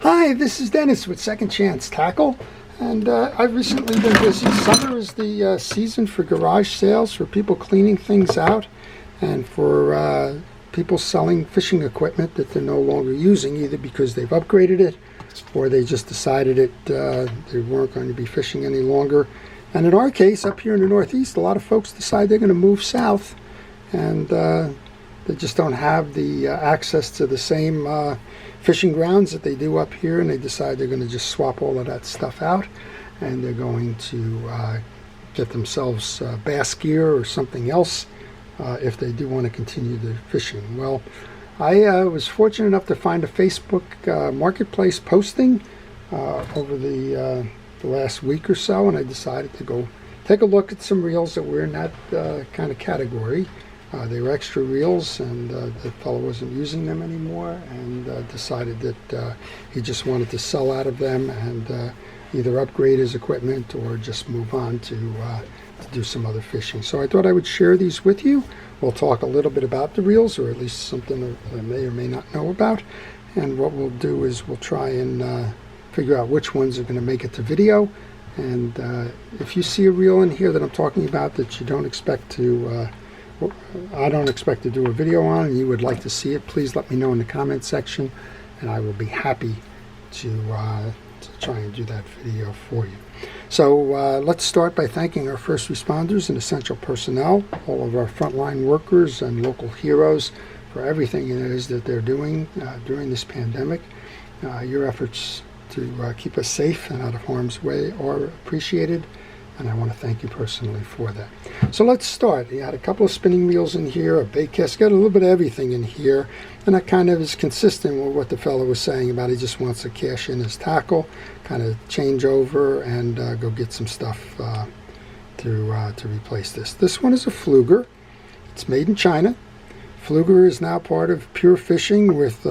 Hi, this is Dennis with Second Chance Tackle, and I've recently been busy. Summer is the season for garage sales, for people cleaning things out, and for people selling fishing equipment that they're no longer using, either because they've upgraded it or they just decided they weren't going to be fishing any longer. And in our case, up here in the Northeast, a lot of folks decide they're going to move south, and they just don't have the access to the same fishing grounds that they do up here, and they decide they're going to just swap all of that stuff out, and they're going to get themselves bass gear or something else if they do want to continue the fishing. Well, I was fortunate enough to find a Facebook Marketplace posting over the last week or so, and I decided to go take a look at some reels that were in that kind of category. They were extra reels, and the fellow wasn't using them anymore, and decided that he just wanted to sell out of them and either upgrade his equipment or just move on to do some other fishing. So I thought I would share these with you. We'll talk a little bit about the reels, or at least something that I may or may not know about. And what we'll do is we'll try and figure out which ones are going to make it to video. And if you see a reel in here that I'm talking about that you don't expect to I don't expect to do a video on, and you would like to see it, please let me know in the comment section, and I will be happy to try and do that video for you. So let's start by thanking our first responders and essential personnel, all of our frontline workers and local heroes, for everything it is that they're doing during this pandemic. Your efforts to keep us safe and out of harm's way are appreciated, and I want to thank you personally for that. So let's start. You had a couple of spinning reels in here, a bait cast, got a little bit of everything in here, and that kind of is consistent with what the fellow was saying about he just wants to cash in his tackle, kind of change over and go get some stuff to replace this. This one is a Fluger. It's made in China. Fluger is now part of Pure Fishing with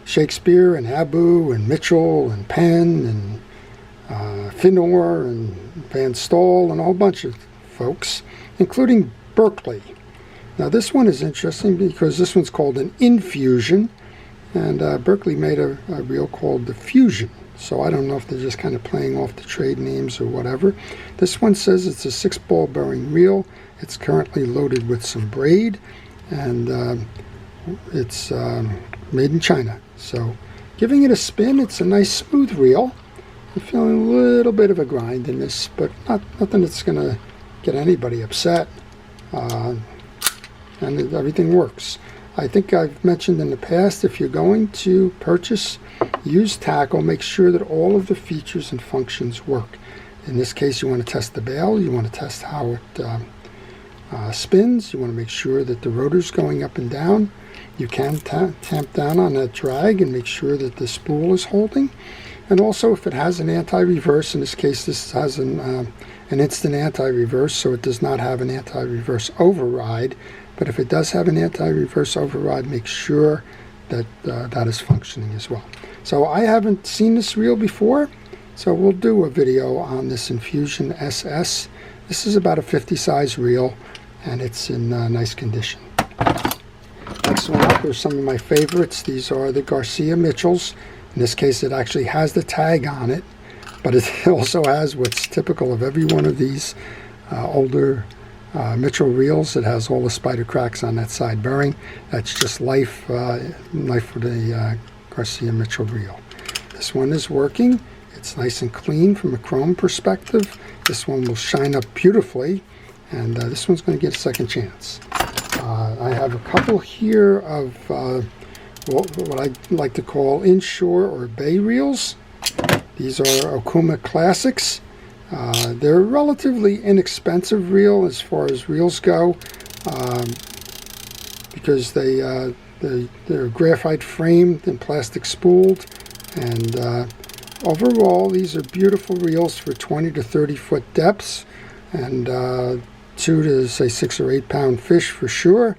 Shakespeare and Abu and Mitchell and Penn and Finor and Van Stol and a whole bunch of folks, including Berkeley. Now this one is interesting because this one's called an Infusion, and Berkeley made a reel called the Fusion. So I don't know if they're just kind of playing off the trade names or whatever. This one says it's a 6-ball bearing reel. It's currently loaded with some braid, and it's made in China. So giving it a spin, it's a nice smooth reel. I'm feeling a little bit of a grind in this, but nothing that's going to get anybody upset, and everything works. I think I've mentioned in the past, if you're going to purchase used tackle, make sure that all of the features and functions work. In this case, you want to test the bail, you want to test how it spins, you want to make sure that the rotor's going up and down. You can tamp down on that drag and make sure that the spool is holding. And also, if it has an anti-reverse, in this case this has an instant anti-reverse, so it does not have an anti-reverse override. But if it does have an anti-reverse override, make sure that that is functioning as well. So I haven't seen this reel before, so we'll do a video on this Infusion SS. This is about a 50 size reel, and it's in nice condition. Next one up are some of my favorites. These are the Garcia Mitchells. In this case, it actually has the tag on it, but it also has what's typical of every one of these older Mitchell reels. It has all the spider cracks on that side bearing. That's just life for the Garcia Mitchell reel. This one is working. It's nice and clean from a chrome perspective. This one will shine up beautifully, and this one's going to get a second chance. I have a couple here of what I like to call inshore or bay reels. These are Okuma Classics. They're a relatively inexpensive reel as far as reels go, because they're graphite framed and plastic spooled, and overall these are beautiful reels for 20 to 30 foot depths, and 2 to say 6 or 8 pound fish for sure,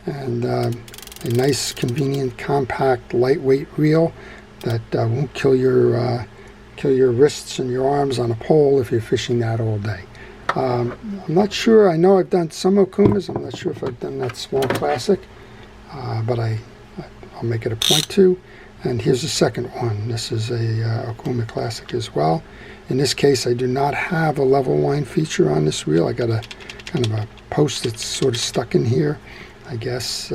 and a nice, convenient, compact, lightweight reel that won't kill your wrists and your arms on a pole if you're fishing that all day. I'm not sure. I know I've done some Okumas. I'm not sure if I've done that small classic, but I'll make it a point to. And here's the second one. This is a Okuma Classic as well. In this case, I do not have a level wind feature on this reel. I got a kind of a post that's sort of stuck in here, I guess.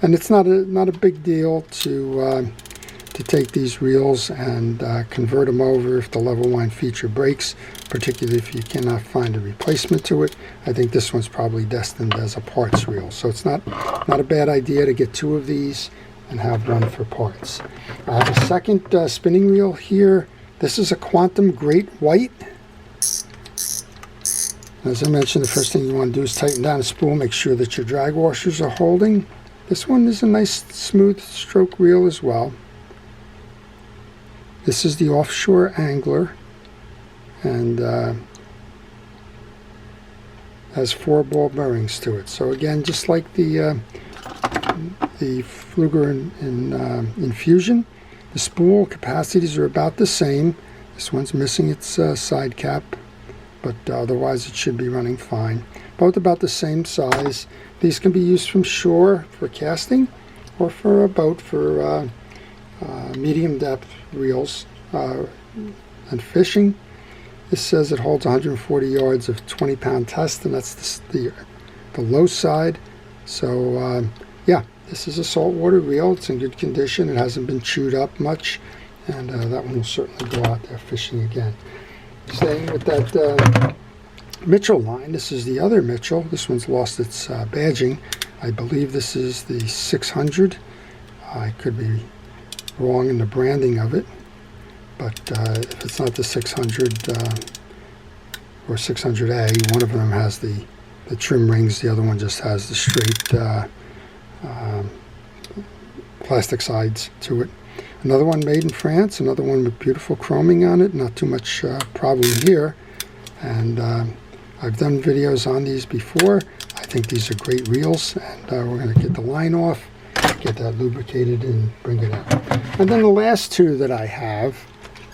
And it's not a big deal to take these reels and convert them over if the level wind feature breaks, particularly if you cannot find a replacement to it. I think this one's probably destined as a parts reel, so it's not a bad idea to get two of these and have one for parts. I have a second spinning reel here. This is a Quantum Great White. As I mentioned, the first thing you want to do is tighten down the spool, make sure that your drag washers are holding. This one is a nice smooth stroke reel as well. This is the Offshore Angler, and has 4 ball bearings to it. So again, just like the Fluger in Infusion, the spool capacities are about the same. This one's missing its side cap, but otherwise it should be running fine. Both about the same size. These can be used from shore for casting or for a boat for medium depth reels and fishing. This says it holds 140 yards of 20-pound test, and that's the low side. So yeah, this is a saltwater reel. It's in good condition. It hasn't been chewed up much, and that one will certainly go out there fishing again. Staying with that Mitchell line, this is the other Mitchell. This one's lost its badging. I believe this is the 600. I could be wrong in the branding of it, but if it's not the 600 or 600A, one of them has the trim rings, the other one just has the straight plastic sides to it. Another one made in France, another one with beautiful chroming on it, not too much problem here. And I've done videos on these before. I think these are great reels, and we're going to get the line off, get that lubricated, and bring it out. And then the last two that I have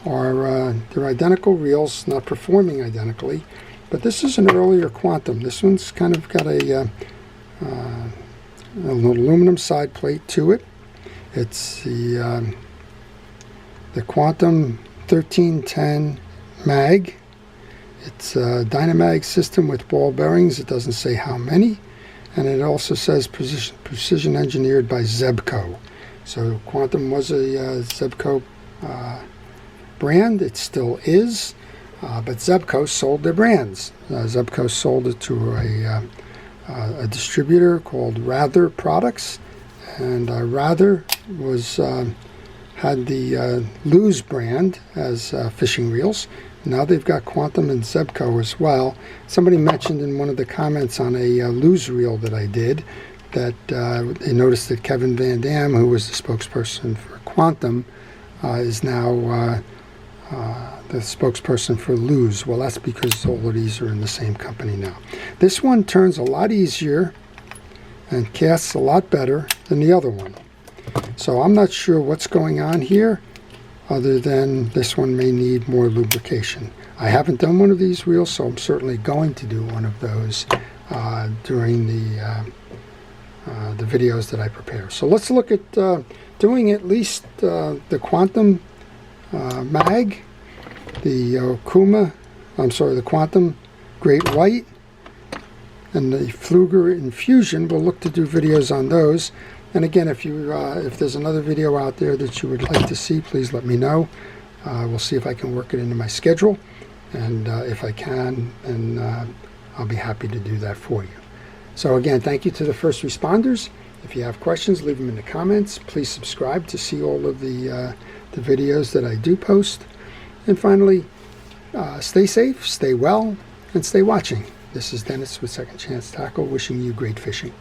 are they're identical reels, not performing identically, but this is an earlier Quantum. This one's kind of got an aluminum side plate to it. It's the Quantum 1310 mag. It's a Dynamag system with ball bearings. It doesn't say how many, and it also says precision engineered by Zebco. So Quantum was a Zebco brand. It still is, but Zebco sold their brands. Zebco sold it to a distributor called Rather Products, and Rather was had the Lose brand as fishing reels. Now they've got Quantum and Zebco as well. Somebody mentioned in one of the comments on a Lose reel that I did that they noticed that Kevin Van Dam, who was the spokesperson for Quantum, is now the spokesperson for Lose. Well, that's because all of these are in the same company now. This one turns a lot easier and casts a lot better than the other one. So I'm not sure what's going on here, other than this one may need more lubrication. I haven't done one of these reels, so I'm certainly going to do one of those during the videos that I prepare. So let's look at doing at least the Quantum mag, the the Quantum Great White, and the Fluger Infusion. We'll look to do videos on those. And again, if there's another video out there that you would like to see, please let me know. We'll see if I can work it into my schedule, and if I can, then I'll be happy to do that for you. So again, thank you to the first responders. If you have questions, leave them in the comments. Please subscribe to see all of the videos that I do post. And finally, stay safe, stay well, and stay watching. This is Dennis with Second Chance Tackle, wishing you great fishing.